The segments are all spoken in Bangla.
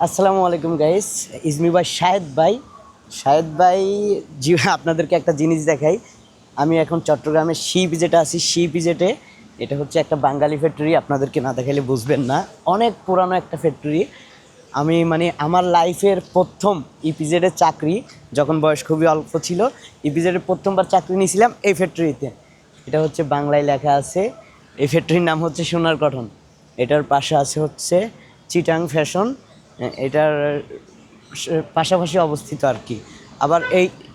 আসসালামু আলাইকুম গাইস, ইজমি ভাই শাহেদ ভাই জি। আপনাদেরকে একটা জিনিস দেখাই। আমি এখন চট্টগ্রামের যেটা আছি যেটে এটা হচ্ছে একটা বাঙালি ফ্যাক্টরি। আপনাদেরকে না দেখাইলে বুঝবেন না, অনেক পুরানো একটা ফ্যাক্টরি। আমি মানে আমার লাইফের প্রথম ইপিজেডের চাকরি, যখন বয়স খুবই অল্প ছিল, ইপিজেডের প্রথমবার চাকরি নিয়েছিলাম এই ফ্যাক্টরিতে। এটা হচ্ছে বাংলায় লেখা আছে, এই ফ্যাক্টরির নাম হচ্ছে সোনার কটন। এটার পাশে আছে হচ্ছে চিটাং ফ্যাশন, এটার পাশাপাশি অবস্থিত আর কি। আবার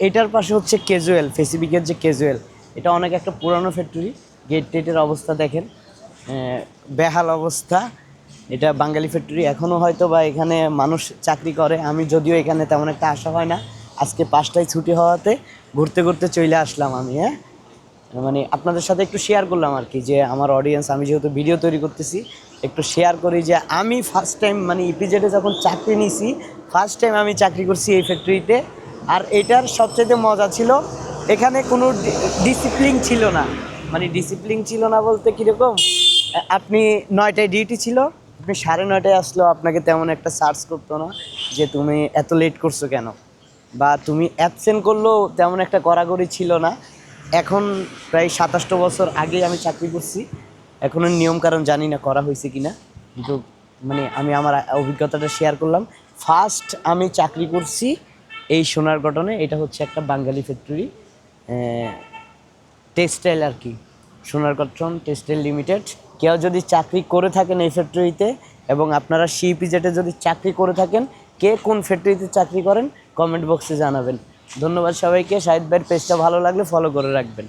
এইটার পাশে হচ্ছে ক্যাজুয়াল, ফেসিফিকের যে ক্যাজুয়াল, এটা অনেক একটা পুরানো ফ্যাক্টরি। গেট টেটের অবস্থা দেখেন, বেহাল অবস্থা। এটা বাঙালি ফ্যাক্টরি, এখনও হয়তো বা এখানে মানুষ চাকরি করে। আমি যদিও এখানে তেমন একটা আসা হয় না, আজকে 5টায় ছুটি হওয়াতে ঘুরতে ঘুরতে চলে আসলাম আমি। মানে আপনাদের সাথে একটু শেয়ার করলাম আর কি, যে আমার অডিয়েন্স, আমি যেহেতু ভিডিও তৈরি করতেছি, একটু শেয়ার করি যে আমি ফার্স্ট টাইম মানে ইপিজেডে যখন চাকরি নিয়েছি, ফার্স্ট টাইম আমি চাকরি করছি এই ফ্যাক্টরিতে। আর এটার সবচেয়ে মজা ছিল, এখানে কোনো ডিসিপ্লিন ছিল না। মানে ডিসিপ্লিন ছিল না বলতে কীরকম, আপনি 9টায় ডিউটি ছিল, আপনি 9:30টায় আসলেও আপনাকে তেমন একটা সার্চ করতো না যে তুমি এত লেট করছো কেন, বা তুমি অ্যাবসেন্ট করলেও তেমন একটা কড়াকড়ি ছিল না। এখন প্রায় 27টা বছর আগে আমি চাকরি করছি, এখনও নিয়মকানুন জানি না করা হয়েছে কি না, কিন্তু মানে আমি আমার অভিজ্ঞতাটা শেয়ার করলাম। ফার্স্ট আমি চাকরি করছি এই সোনার কটনে। এটা হচ্ছে একটা বাঙালি ফ্যাক্টরি, টেক্সটাইল আর কি, সোনার কটন টেক্সটাইল লিমিটেড। কেউ যদি চাকরি করে থাকেন এই ফ্যাক্টরিতে, এবং আপনারা সিপিজেটে যদি চাকরি করে থাকেন, কে কোন ফ্যাক্টরিতে চাকরি করেন কমেন্ট বক্সে জানাবেন। ধন্যবাদ সবাইকে। শাহিদ ভাইয়ের পেজটা ভালো লাগলে ফলো করে রাখবেন।